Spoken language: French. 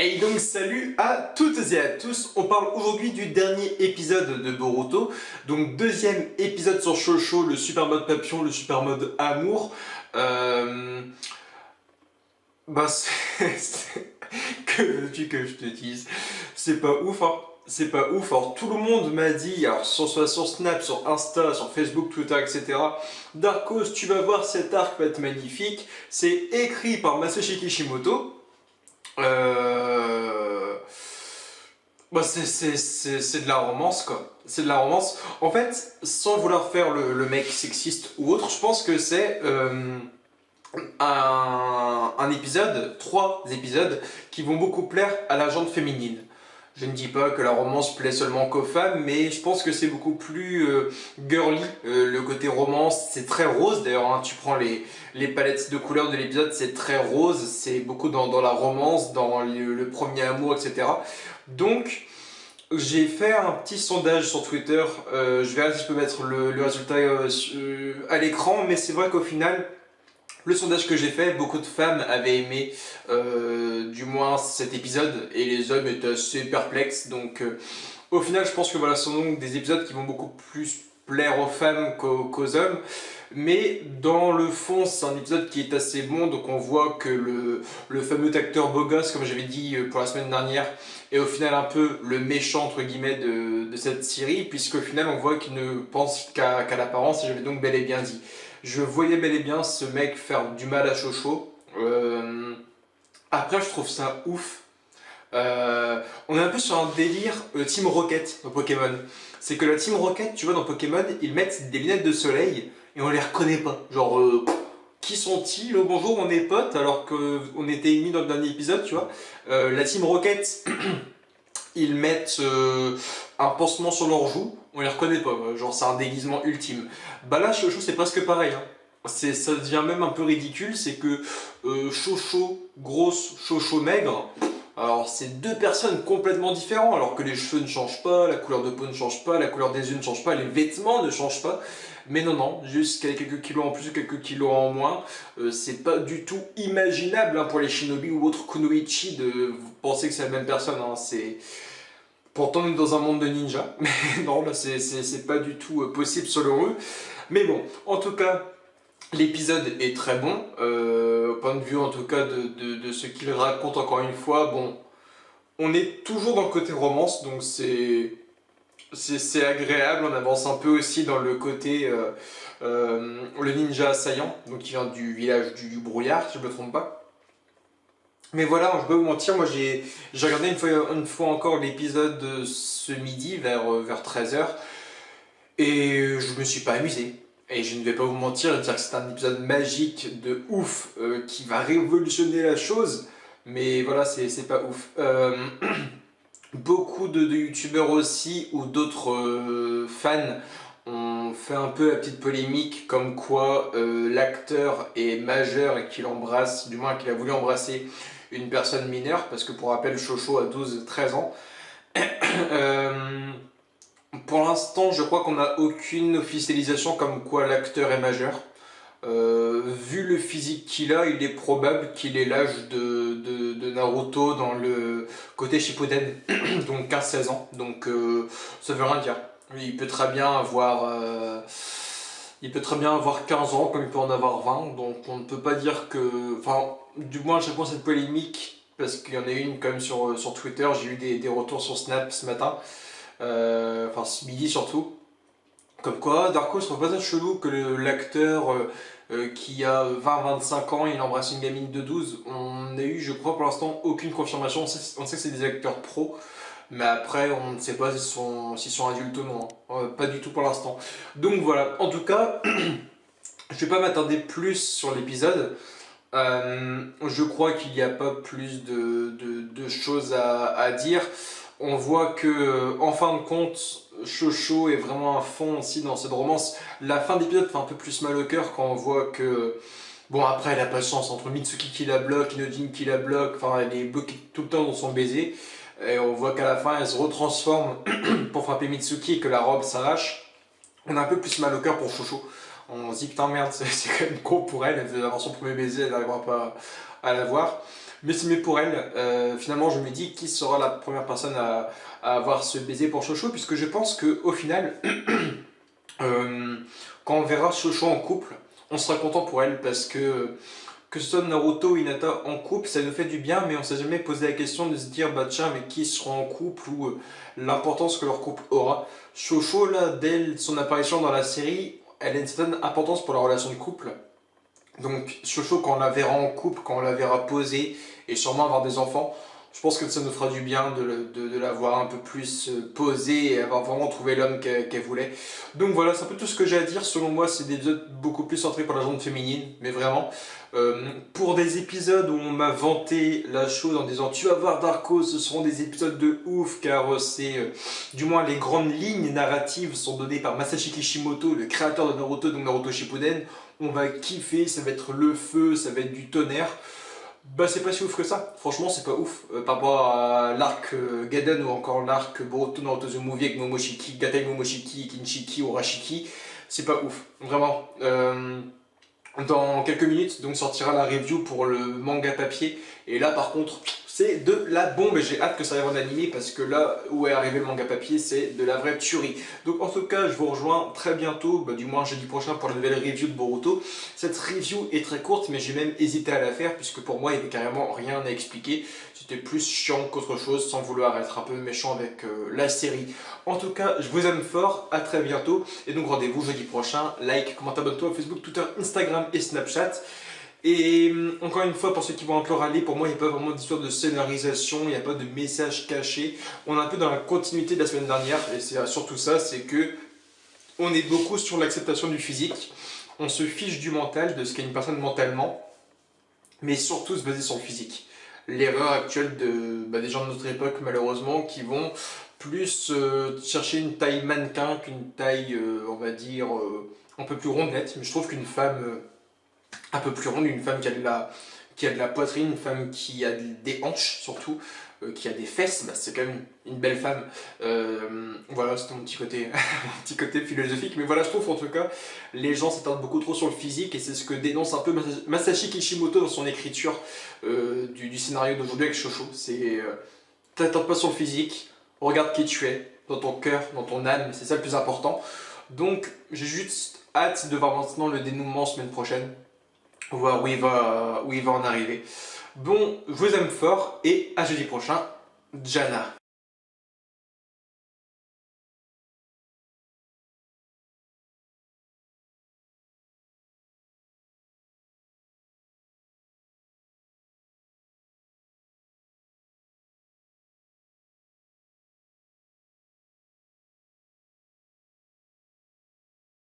Et donc salut à toutes et à tous, on parle aujourd'hui du dernier épisode de Boruto, donc deuxième épisode sur Shosho, le super mode papillon, le super mode amour. Bah que veux-tu que je te dise? C'est pas ouf hein. C'est pas ouf, alors tout le monde m'a dit, alors soit sur Snap, sur Insta, sur Facebook, Twitter, etc. Darkos, tu vas voir cet arc va être magnifique, c'est écrit par Masashi Kishimoto. Euh... Bah c'est de la romance quoi. C'est de la romance. En fait, sans vouloir faire le mec sexiste ou autre, je pense que c'est un épisode, trois épisodes, qui vont beaucoup plaire à la gente féminine. Je ne dis pas que la romance plaît seulement qu'aux femmes, mais je pense que c'est beaucoup plus girly. Le côté romance, c'est très rose d'ailleurs. Hein, tu prends les palettes de couleurs de l'épisode, c'est très rose. C'est beaucoup dans la romance, dans le premier amour, etc. Donc, j'ai fait un petit sondage sur Twitter. Je verrai si je peux mettre le résultat à l'écran, mais c'est vrai qu'au final, le sondage que j'ai fait, beaucoup de femmes avaient aimé du moins cet épisode et les hommes étaient assez perplexes. Donc au final je pense que voilà, ce sont donc des épisodes qui vont beaucoup plus plaire aux femmes qu'aux hommes. Mais dans le fond c'est un épisode qui est assez bon, donc on voit que le fameux acteur beau gosse, comme j'avais dit pour la semaine dernière, est au final un peu le méchant entre guillemets de cette série, puisqu'au final on voit qu'il ne pense qu'à l'apparence, et j'avais donc bel et bien dit. Je voyais bel et bien ce mec faire du mal à Shosho. Après, je trouve ça ouf. On est un peu sur un délire Team Rocket dans Pokémon. C'est que la Team Rocket, tu vois, dans Pokémon, ils mettent des lunettes de soleil et on les reconnaît pas. Genre, qui sont-ils? Oh, bonjour, on est potes alors qu'on était ennemis dans le dernier épisode, tu vois. La Team Rocket, ils mettent un pansement sur leurs joues, on les reconnaît pas, genre c'est un déguisement ultime. Bah là, Shosho, c'est presque pareil. Hein. Ça devient même un peu ridicule, c'est que Shosho grosse, Shosho maigre, alors c'est deux personnes complètement différentes, alors que les cheveux ne changent pas, la couleur de peau ne change pas, la couleur des yeux ne change pas, les vêtements ne changent pas. Mais non, non, juste quelques kilos en plus ou quelques kilos en moins, c'est pas du tout imaginable hein, pour les shinobi ou autres kunoichi de penser que c'est la même personne. Hein, c'est... Pourtant, on est dans un monde de ninja, mais non, là, c'est pas du tout possible selon eux. Mais bon, en tout cas, l'épisode est très bon. Au point de vue, en tout cas, de ce qu'il raconte, encore une fois, bon, on est toujours dans le côté romance, donc c'est agréable. On avance un peu aussi dans le côté le ninja assaillant, donc qui vient du village du brouillard, si je ne me trompe pas. Mais voilà, je vais pas vous mentir, moi j'ai regardé une fois encore l'épisode ce midi vers 13h et je me suis pas amusé. Et je ne vais pas vous mentir et dire que c'est un épisode magique de ouf qui va révolutionner la chose, mais voilà, c'est pas ouf. Beaucoup de youtubeurs aussi ou d'autres fans ont fait un peu la petite polémique comme quoi l'acteur est majeur et qu'il embrasse, du moins qu'il a voulu embrasser une personne mineure, parce que pour rappel, Shosho a 12-13 ans. Pour l'instant, je crois qu'on n'a aucune officialisation comme quoi l'acteur est majeur. Vu le physique qu'il a, il est probable qu'il ait l'âge de Naruto dans le côté Shippuden, donc 15-16 ans. Donc ça veut rien dire. Il peut très bien avoir... il peut très bien avoir 15 ans comme il peut en avoir 20, donc on ne peut pas dire que... Enfin, du moins je réponds à cette polémique, parce qu'il y en a une quand même sur Twitter, j'ai eu des retours sur Snap ce matin, enfin ce midi surtout, comme quoi Darko se trouve pas ça chelou que l'acteur qui a 20-25 ans, il embrasse une gamine de 12. On n'a eu, je crois pour l'instant, aucune confirmation, on sait que c'est des acteurs pros, mais après, on ne sait pas s'ils sont adultes ou non. Hein. Pas du tout pour l'instant. Donc voilà, en tout cas, je ne vais pas m'attarder plus sur l'épisode. Je crois qu'il n'y a pas plus de choses à dire. On voit que, en fin de compte, Shosho est vraiment à fond aussi dans cette romance. La fin d'épisode fait un peu plus mal au cœur quand on voit que... Bon, après, elle a pas de chance entre Mitsuki qui la bloque, Inojin qui la bloque, enfin, elle est bloquée tout le temps dans son baiser. Et on voit qu'à la fin, elle se retransforme pour frapper Mitsuki et que la robe s'arrache. On a un peu plus mal au cœur pour Shosho. On se dit putain merde, c'est quand même con pour elle, elle veut avoir son premier baiser, elle n'arrivera pas à l'avoir. Mais c'est mieux pour elle. Finalement, je me dis qui sera la première personne à avoir ce baiser pour Shosho, puisque je pense qu'au final, euh, quand on verra Shosho en couple, on sera content pour elle parce que ce soit Naruto ou Hinata en couple, ça nous fait du bien, mais on s'est jamais posé la question de se dire, bah tiens, mais qui sera en couple ou l'importance que leur couple aura. Shosho, là, dès son apparition dans la série, elle a une certaine importance pour la relation de couple. Donc, Shosho, quand on la verra en couple, quand on la verra poser et sûrement avoir des enfants, je pense que ça nous fera du bien de la voir un peu plus posée et avoir vraiment trouvé l'homme qu'elle voulait. Donc voilà, c'est un peu tout ce que j'ai à dire. Selon moi, c'est des épisodes beaucoup plus centrés pour la gente féminine, mais vraiment. Pour des épisodes où on m'a vanté la chose en disant tu vas voir Darko, ce seront des épisodes de ouf car c'est du moins les grandes lignes narratives sont données par Masashi Kishimoto, le créateur de Naruto, donc Naruto Shippuden. On va kiffer, ça va être le feu, ça va être du tonnerre. Bah c'est pas si ouf que ça, franchement c'est pas ouf par rapport à l'arc Gaiden ou encore l'arc Boruto Naruto Uzumaki avec Momoshiki, Gatai Momoshiki, Kinshiki, Urashiki, c'est pas ouf, vraiment. Dans quelques minutes donc sortira la review pour le manga papier et là par contre c'est de la bombe et j'ai hâte que ça arrive en animé parce que là où est arrivé le manga papier c'est de la vraie tuerie. Donc en tout cas je vous rejoins très bientôt, du moins jeudi prochain pour la nouvelle review de Boruto. Cette review est très courte mais j'ai même hésité à la faire puisque pour moi il n'y avait carrément rien à expliquer. C'était plus chiant qu'autre chose sans vouloir être un peu méchant avec la série. En tout cas je vous aime fort, à très bientôt et donc rendez-vous jeudi prochain. Like, commente, abonne-toi à Facebook, Twitter, Instagram et Snapchat. Et encore une fois, pour ceux qui vont encore aller, pour moi, il n'y a pas vraiment d'histoire de scénarisation, il n'y a pas de message caché. On est un peu dans la continuité de la semaine dernière, et c'est surtout ça, c'est que on est beaucoup sur l'acceptation du physique. On se fiche du mental, de ce qu'est une personne mentalement, mais surtout se baser sur le physique. L'erreur actuelle des gens de notre époque, malheureusement, qui vont plus chercher une taille mannequin qu'une taille, on va dire, un peu plus rondette. Mais je trouve qu'une femme un peu plus ronde, une femme qui a de la poitrine, une femme qui a des hanches surtout, qui a des fesses, c'est quand même une belle femme. Voilà, c'était mon petit côté, mon petit côté philosophique. Mais voilà, je trouve en tout cas, les gens s'attardent beaucoup trop sur le physique et c'est ce que dénonce un peu Masashi Kishimoto dans son écriture du scénario d'aujourd'hui avec Shosho. C'est t'attardes pas sur le physique, regarde qui tu es, dans ton cœur, dans ton âme, c'est ça le plus important. Donc j'ai juste hâte de voir maintenant le dénouement semaine prochaine, voir où il va en arriver. Bon, je vous aime fort et à jeudi prochain, Jana.